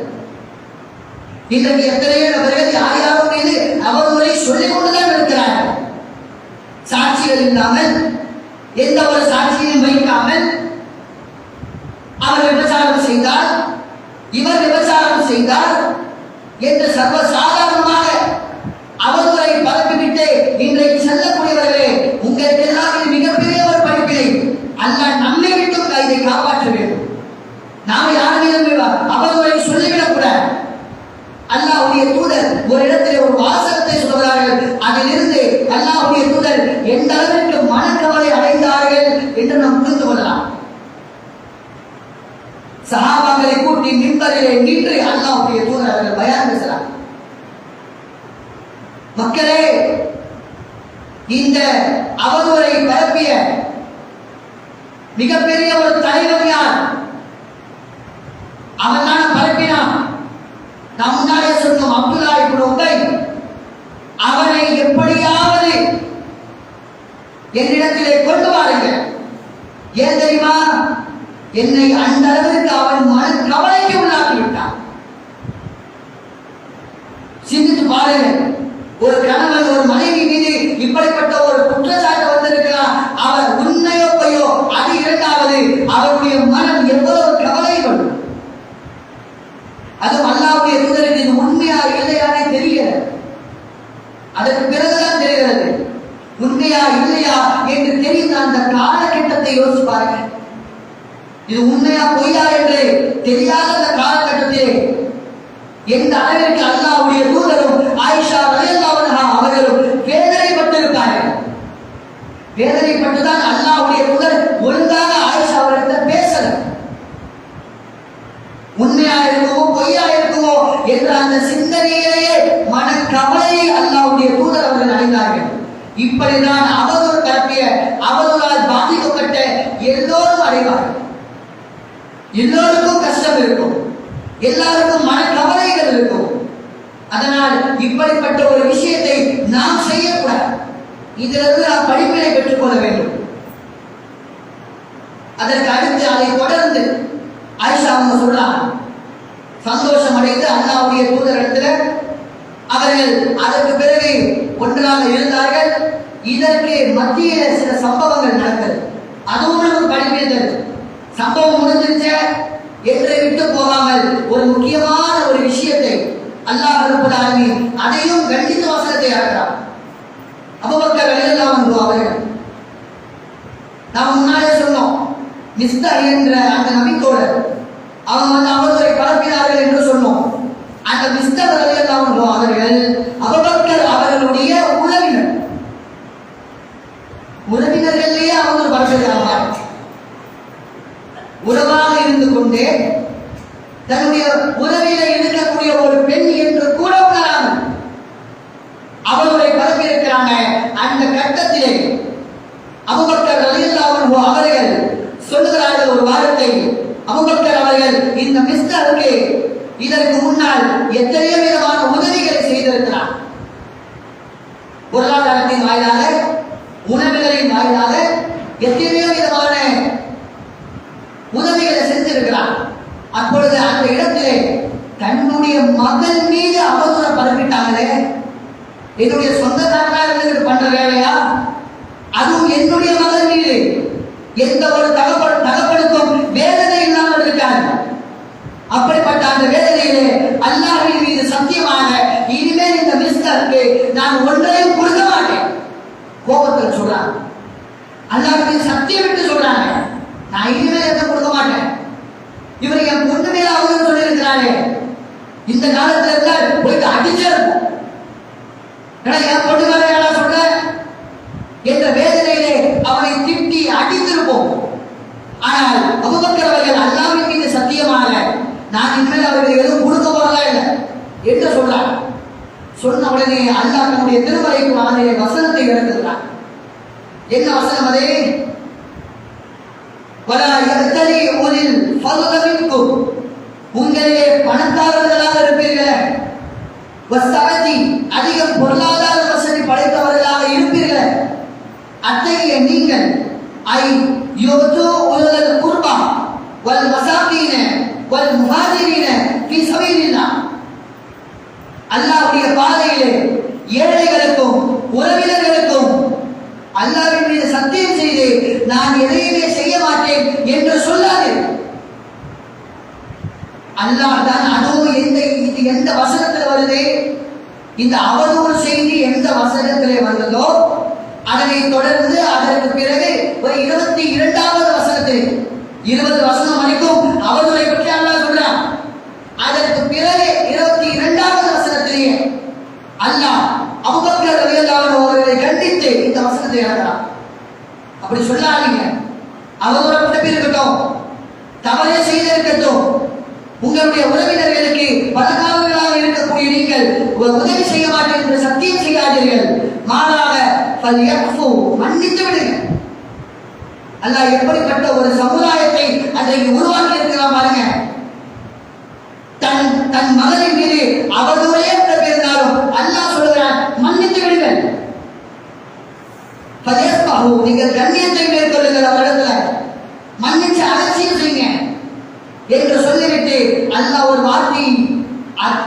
இன்றைக்கு எத்தனையோ நபர்கள் யார் யாரும் மீது அவர்களை சொல்லிக் கொண்டுதான் இருக்கிறார்கள். சாட்சிகள் இல்லாமல், எந்த ஒரு சாட்சியையும் வைக்காமல் அவர் விபச்சாரம் செய்தார், இவர் விபச்சாரம் செய்தார் என்று சர்வசாதாரணமாக அவர்களை பரப்பிவிட்டு இன்றைக்கு செல்லக்கூடியவர்களே, உங்களுக்கு எல்லாம் மிகப்பெரிய ஒரு படிப்பினை. அல்லாஹ் நம்மை விட்டும் இதை காப்பாற்ற வேண்டும். நாம் யாருமே அவர்களை சொல்லிவிடக் கூடாது. அல்லாஹ்வுடைய தூதர் ஒரு இடத்தில் ஒரு வாசகத்தை சொல்கிறார்கள். அதிலிருந்து அல்லாஹ்வுடைய தூதர் எந்த அளவிற்கு மனக்கவலை அடைந்தார்கள் என்று நாம் புரிந்து கொள்ளலாம். சஹாபாக்களை கூட்டி மிம்பரிலே நின்று அல்லாஹ்வுடைய தூதர் அவர்கள் பயான் பேசுகிறார். மக்களே, இந்த அவதூறை பரப்பிய மிகப்பெரிய ஒரு தலைவர் யார்? அவன் தான் பரப்பினான். நாம் முன்னாலே சொன்னோம், அப்துல்லா இப்னு உபை. அவனை எப்படியாவது என்னிடத்திலே கொண்டு வாருங்கள். ஏன் தெரியுமா? என்னை அந்த அளவிற்கு அவன் மன கவலைக்கு உள்ளாக்கி விட்டான். சிந்தித்து பாருங்கள். ஒரு கணவன் ஒரு மனைவி மீது இப்படிப்பட்ட ஒரு குற்றச்சாட்டு வந்திருக்கிறார். அவர் உண்மையோ பொய்யோ அது இரண்டாவது. அவருடைய மனம் எவ்வளவு கவலைகள். அதுவும் அல்லாஹ்வுடைய தூதருக்கு இது உண்மையா இல்லையானே தெரிகிறது. அதற்கு பிறகுதான் தெரிகிறது உண்மையா இல்லையா என்று தெரிந்த அந்த காலகட்டத்தை யோசிச்சு பாருங்க. இது உண்மையா பொய்யா என்று தெரியாத அந்த காலகட்டத்தில் எந்த அளவிற்கு அல்லாஹ்வுடைய தூதரும் ஆயிஷா ரலியல்லாஹு அன்ஹா அவர்களும் வேதனைப்பட்டிருப்பார்கள். வேதனைப்பட்டுதான் அல்லாஹ்வுடைய தூதர் ஒழுங்காக ஆயிஷா அவர்களிடம் பேசல. உண்மையா இருக்குமோ பொய்யா இருக்குமோ என்ற அந்த சிந்தனையிலேயே மனக்கவலையை அல்லாஹ்வுடைய தூதர் அவர்கள் அடைந்தார்கள். இப்படிதான் அவதூறு பரப்பிய, அவதூறால் பாதிக்கப்பட்ட எல்லோரும் அடைவார்கள். எல்லோருக்கும் கஷ்டம் இருக்கும், எல்லாருக்கும் மனக்கவலைகள் இருக்கும். அதனால் இப்படிப்பட்ட ஒரு விஷயத்தை நாம் செய்யக்கூடாது. இதிலிருந்து நாம் படிப்பினை பெற்றுக் கொள்ள வேண்டும். அதற்கு அடுத்து அதை தொடர்ந்து ஆயிஷா அவங்க சொல்றாங்க, சந்தோஷம் அடைந்து அல்லாஹ்வுடைய தூதரிடத்துல அவர்கள் அதற்கு பிறகு ஒன்றாக இருந்தார்கள். இதற்கு மத்தியில சில சம்பவங்கள் நடந்தது. அதுவும் நமக்கு படிப்பினை. சம்பவம் முடிஞ்சிருச்ச என்று விட்டு போகாமல் ஒரு முக்கியமான ஒரு விஷயத்தை அல்லாஹ் ரப்பல் ஆலமீன் அதையும் கண்டித்து வசனத்தை இறக்கிறார். அபூபக்கர் ரலியல்லாஹு அன்ஹு அவர்கள், நாம் முன்னாலே சொன்னோம், மிஸ்தஹ் என்ற அந்த நபித்தோழர் அவங்க அவர்களை பரப்பினார்கள் என்று சொன்னோம். அந்த மிஸ்தஹ் ரலியல்லாஹு அன்ஹு அவர்கள் அபூபக்கர் அவர்களுடைய உறவினர்களையே அவங்க பரப்புகிறார்கள். உறவாக இருந்து கொண்டே தன்னுடைய உறவில இருக்கக்கூடிய ஒரு பெண் என்று கூட உணராமல் அவர்களை பரப்பி இருக்கிறாங்க. அந்த கட்டத்திலே அபூபக்கர் ரலியல்லாஹு அன்ஹு அவர்கள் சொல்லுகிறார்கள் ஒரு வார்த்தை. அபூபக்கர் அவர்கள் இந்த மிஸ்தருக்கு இதற்கு முன்னால் எத்தனையோ விதமான உதவிகளை செய்திருக்கிறார். பொருளாதாரத்தின் வாயிலாக, உணவுகளின் வாயிலாக எத்தனையோ விதமான உதவிகளை செஞ்சிருக்கிறார். அப்பொழுது அந்த இடத்திலே தன்னுடைய மகன் மீது அவதூற பரப்பிட்டாங்களே, என்னுடைய சொந்தக்காரனா இருந்து பண்ற வேலையா? அதுவும் என்னுடைய மகன் மீது எந்த ஒரு தகப்பனுக்கும் வேதனை இல்லாமல் இருக்காது. அப்படிப்பட்ட அந்த வேதனையிலே அல்லாஹ்வின் மீது சத்தியமாக இனிமேல் இந்த மிஸ்டருக்கு நான் ஒன்றையும் கொடுக்க மாட்டேன். கோபத்தில் சொல்றாங்க, அல்லாஹ்வின் மீது சத்தியம் விட்டு சொல்றாங்க, நான் இனிமேல் எதுவும் கொடுக்க மாட்டேன். இவர் என் பொண்ணு மேல அவரும் சொல்லியிருக்கிறாரே, இந்த காலத்துல இருந்தா போயிட்டு அடிச்சிருக்கும். என் பொண்ணு மேல யாரா சொல்ற என்ற வேதனையிலே அவனை திட்டி அடித்திருப்போம். ஆனால் அபூபக்கர் அவர்கள் அல்லாஹ்வின் மீது சத்தியமாக நான் இனிமேல் அவர்கள் எதுவும் கொடுக்க போறதா இல்லை என்று சொல்றார். சொன்ன உடனே அல்லாஹ் நம்முடைய திருமறைக்கு அவனுடைய வசனத்தை இறக்குகிறார். என்ன வசனம் அது? வலா யக்தரி உலில் ஃபضل மின்கும், உங்களிலே பணக்காரர்களாக இருப்பீர்கள், வஸ்தஅதி அதிக பொருளாதார வசதி படைத்தவர்களாக இருப்பீர்கள், அத்தகைய நீங்கள் ஐ யுது உலல் குர்பா வல் மசாகீன வல் முஹாஜிரீன ஃபீ சபீலில்லாஹ், அல்லாஹ்வுடைய பாதையிலே ஏழைகளுக்கும் உறவினர்களுக்கும் அல்லாஹ்வின் மீது சத்தியம் செய்து நான் எதையுமே செய்ய மாட்டேன் என்று சொல்லாது. அல்லாஹ் தான் அதுவும் எந்த வசனத்தில் வருது? இந்த அவதூறு செய்தி எந்த வசனத்திலே வந்ததோ அதனை தொடர்ந்து அதற்கு பிறகு ஒரு 22வது வசனத்தில் 20 வசனம் வரைக்கும் அவதூறை பற்றி அல்லாஹ் சொல்றான். அதற்கு பிறகு 22வது வசனத்திலேயே அல்லாஹ் அபூபக்கர் ரலியல்லாஹு அன்ஹு அவர்களை கண்டித்து இந்த வசனத்தை இறக்குறான். அப்படி சொல்லாதீங்க, அவதூறை பற்றி இருக்கட்டும், தவறே செய்திருக்கட்டும், உங்களுடைய உறவினர்களுக்கு பணக்காரர்களாக இருக்கக்கூடிய நீங்கள் உதவி செய்ய மாட்டேன் என்று சத்தியம் செய்யாதீர்கள், மாறாக மன்னித்து விடுங்க. அல்லாஹ் எப்படிப்பட்ட ஒரு சமுதாயத்தை அன்றைக்கு உருவாக்கி இருக்கிறான் பாருங்க. தன் மகனின் மீது அவதூறே இருந்தாலும் அல்லாஹ் சொல்கிறான் மன்னித்து விடுங்கள். நீங்கள் கண்ணியத்தை மேற்கொள்ளுங்கள், அவரிடத்துல மன்னிச்சு அலட்சியம் செய்யுங்க என்று சொல்லிவிட்டு அல்லாஹ் ஒரு வார்த்தை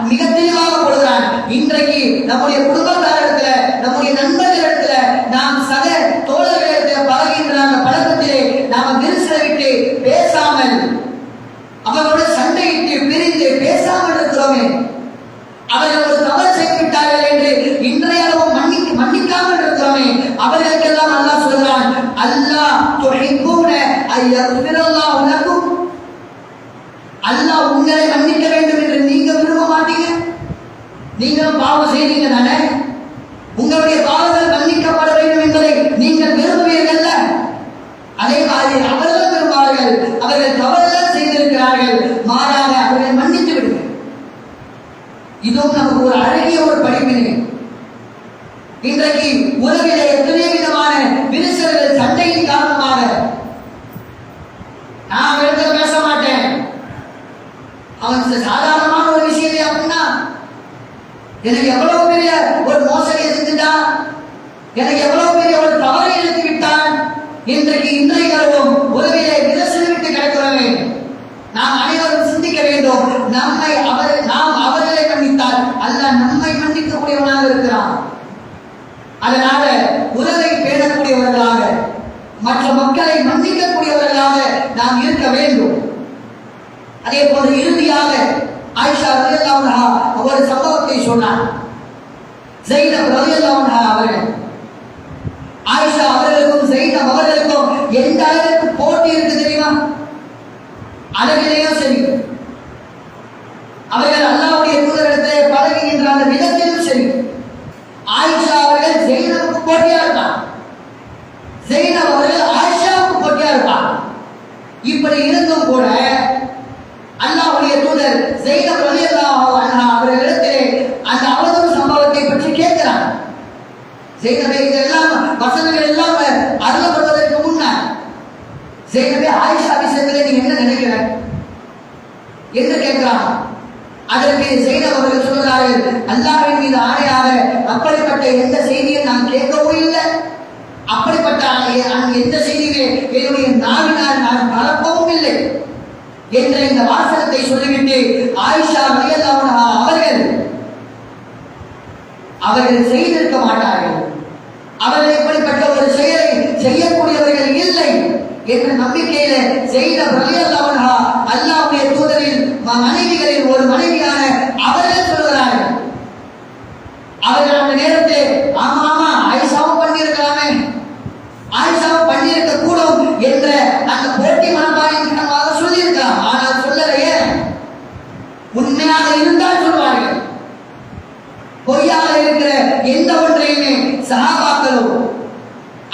மிக தெளிவாக கொடுக்கிறான். இன்றைக்கு நம்முடைய குடும்பத்தாரிடத்துல, நம்முடைய நண்பர்களிடத்துல, நாம் சக தோழர்களிடத்தில் பழகின்ற அந்த பழக்கத்திலே நாம் விரிசலை விட்டு பேசாமல், அவர்களோடு சண்டையிட்டு பிரிந்து பேசாமல் இருக்கிறோமே, அவர்கள் ஒரு தவறு செய்து விட்டார்கள் என்று இன்றைய அளவும் மன்னிக்காமல் இருக்கிறோமே, அவர்களுக்கெல்லாம் அல்லாஹ் சொல்கிறான், அல்லாஹ் துஹிப்பூன அய்யக்ஃபிரல்லாஹு லக்கும், அல்லாஹ் உங்களை மன்னிக்க வேண்டும் என்று நீங்க விரும்ப மாட்டீங்க. நீங்களும் பாவம் செய்தீங்க தானே, உங்களுடைய பாவங்கள் மன்னிக்கப்பட வேண்டும் என்பதை நீங்கள் விரும்புவீர்கள். அதே மாதிரி அவர்கள் விரும்பார்கள், அவர்கள் தவறுகள் செய்திருக்கிறார்கள், மாறாக அவர்கள் மன்னித்து விடுங்கள். இதுவும் நமக்கு ஒரு அழகிய ஒரு படிப்பினை. இன்றைக்கு உலகிலே எத்தனை விதமான விரிசல்கள் சண்டையின் காரணமாக நான் இடத்துல பேச மாட்டேன், அவன் சாதாரணமான ஒரு விஷயத்தை அப்படின்னா எனக்கு எவ்வளவு பெரிய ஒரு மோசடியை செஞ்சுட்டான், எனக்கு எவ்வளவு பெரிய ஒரு தவறை இழுத்து விட்டான். இன்றைய காலம் உலகிலே விரிசல் விட்டு கிடக்கிறோமே, நாம் அனைவரும் சிந்திக்க வேண்டும். நாம் அவர்களை மன்னித்தால் அல்லாஹ் நம்மை மன்னிக்கக்கூடியவனாக இருக்கிறான். அதனால உலகை பேணக்கூடியவர்களாக, மற்ற மக்களை மன்னிக்கக்கூடியவர்களாக நாம் இருக்க வேண்டும். அதே போன்று இறுதியாக ஆயிஷா ரலியல்லாஹு அன்ஹா ஒரு சம்பவத்தை சொன்னார். ஸைனப் ரலியல்லாஹு அன்ஹா அவர்கள், ஆயிஷா அவர்களுக்கும் ஸைனப் அவர்களுக்கும் எந்த அளவுக்கு போட்டி இருக்கு தெரியுமா? அழகிலேயும் சரி, அவர்கள் அல்லாஹ்வுடைய தூதரிடத்திலே பழகுகின்ற அந்த விதத்திலும் சரி, ஆயிஷா அவர்கள் ஸைனப்புக்கு போட்டியா இருப்பார், ஸைனப் அவர்கள் ஆயிஷாவுக்கு போட்டியா இருப்பார். இப்படி இருந்தும் கூட அல்லாஹ்வுடைய தூதர் ஸைனப் ரலியல்லாஹு அன்ஹா அவர்களிடத்திலே அந்த அவதூறு சம்பவத்தை பற்றி கேட்கிறார். ஸைனபே, இதெல்லாம் வசனங்கள் எல்லாம் அருளப்படுவதற்கு முன்னால் ஸைனபே, ஆயிஷா விஷயத்திலே நீ என்ன நினைக்கிற என்று கேட்கிறார். அதற்கு ஸைனப் அவர்கள் சொல்கிறார்கள், அல்லாஹ்வின் மீது ஆணையாக அப்படிப்பட்ட எந்த செய்தியும் நான் கேட்கவும் இல்லை. அப்படிப்பட்ட எந்த செய்திகளை என்னுடைய நாவினால் நான் பரப்பவும் இல்லை என்ற இந்த வாசகத்தை சொல்லிவிட்டு ஆயிஷா ரலியல்லாஹு அன்ஹா அவர்கள் செய்திருக்க மாட்டார்கள், அவர்கள் இப்படிப்பட்ட ஒரு செயலை செய்யக்கூடியவர்கள் இல்லை என்ற நம்பிக்கையில செய்த ரலியல்லாஹு அன்ஹா அல்லாஹ்வுடைய தூதரின் மனைவிகளில் ஒரு மனைவியான அவர்கள் சொல்கிறார்கள். அவர்கள் அந்த நேரத்தில் ஆமா ஆமா ஆயிஷாவும் பண்ணியிருக்கலாமே, ஆயிஷாவும் பண்ணியிருக்க கூடும் என்ற அந்த போட்டி மனப்பான்மையின் காரணமாக சொல்லியிருக்கலாம். ஆனால் சொல்லலையே. உண்மையாக இருந்தால் சொல்வார்கள். பொய்யாக இருக்கிற எந்த ஒன்றையுமே சஹாபாக்களோ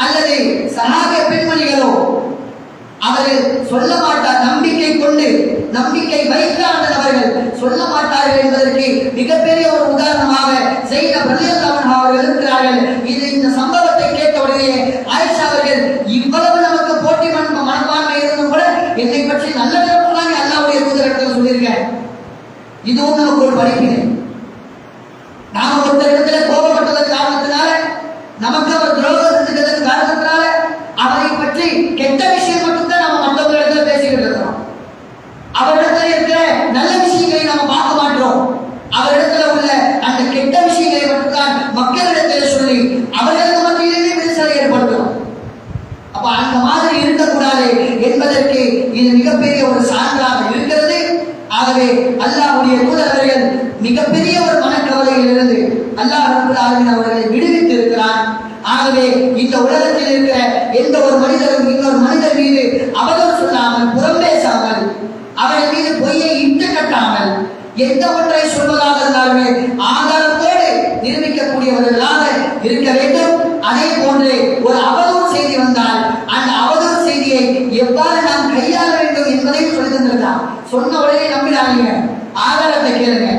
அல்லது சஹாபிய பெண்மணிகளோ அவர்கள் சொல்ல மாட்டார். நம்பிக்கை கொண்டு நம்பிக்கை வைத்த அந்த நபர்கள் சொல்ல மாட்டார்கள் என்பதற்கு மிகப்பெரிய ஒரு உதாரணமாக செய்த ரலியல்லாஹு அன்ஹா அவர்கள் இருக்கிறார்கள். இது இந்த சம்பவத்தை கேட்ட உடனே ஆயிஷா அவர்கள் இவ்வளவு நமக்கு போட்டி மனப்பான்மை இருந்தும் கூட என்னை பற்றி நல்ல நேரத்துலாம் அல்லாஹ்வுடைய தூதரிடத்தில் சொல்லியிருக்கேன். இதுவும் நமக்கு ஒரு படிப்பினை. நாம ஒருத்தர் இடத்துல கோபப்பட்டதன் காரணத்தினால, நமக்கு அவர் துரோகம் செஞ்சதன் காரணத்தினால அவரை பற்றி கெட்ட விஷயம் மட்டும்தான் நம்ம மற்றவர்களிடத்துல பேசிக்கிட்டு இருக்கிறோம். அவரிடத்துல இருக்கிற நல்ல விஷயங்களை நம்ம பார்க்க மாட்டோம். அவரிடத்துல உள்ள அந்த கெட்ட விஷயங்களை மட்டும்தான் மக்களிடத்தில் சொல்லி அவர்களுக்கு மத்தியிலேயே விரிசலை ஏற்படுத்தும். அப்ப அந்த மாதிரி இருக்கக்கூடாது என்பதற்கு இது மிகப்பெரிய ஒரு சான்றாக இருக்கிறது. ஆகவே அல்லாஹ்வுடைய தூதர்கள் மிகப்பெரிய ஒரு மனக்கவலையிலிருந்து அல்லாஹ் ரப்பல் ஆலமீன் அவர்களை விடுவித்து இருக்கிறார். ஆகவே இந்த உலகத்தில் இருக்கிற எந்த ஒரு மனிதரும் இன்னொரு மனிதர் மீது அவதூறு சொல்லாமல், புறம் பேசாமல், அவர்கள் மீது பொய்யை இட்டு கட்டாமல், எந்த ஒன்றை சொல்வதாக இருந்தாலுமே ஆதாரத்தோடு நிரூபிக்கக்கூடியவர்களாக இருக்க வேண்டும். அதே போன்று ஒரு அவதூறு செய்தி வந்தால் அந்த அவதூறு செய்தியை எவ்வாறு நாம் கையாள வேண்டும் என்பதையும் சொல்லி தந்திருந்தார். சொன்ன உடனே நம்பிடாதீங்க, ஆதாரத்தை கேளுங்க.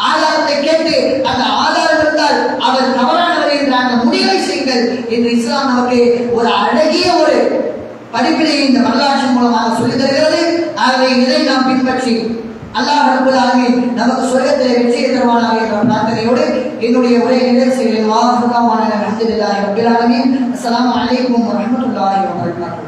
ஆதாரத்தை கேட்டு அந்த ஆதாரம் இருந்தால் அவர் தவறானவர் என்ற அந்த முடிவை செய்யுங்கள் என்று இஸ்லாம் நமக்கு ஒரு அழகிய ஒரு படிப்பினை இந்த வரலாற்று மூலமாக சொல்லித் தருகிறது. ஆகவே இதை நாம் பின்பற்றி அல்லாஹ் ரப்பல் ஆலமீன் நமக்கு சொர்க்கத்திலே வெற்றியை தருவானாக என்ற பிரார்த்தனையோடு என்னுடைய உரையை நிறைவு செய்கிறேன். அல்ஹம்துலில்லாஹி ரப்பில் ஆலமீன். அஸ்ஸலாமு அலைக்கும் வரஹ்மத்துல்லாஹி வபரகாத்துஹு.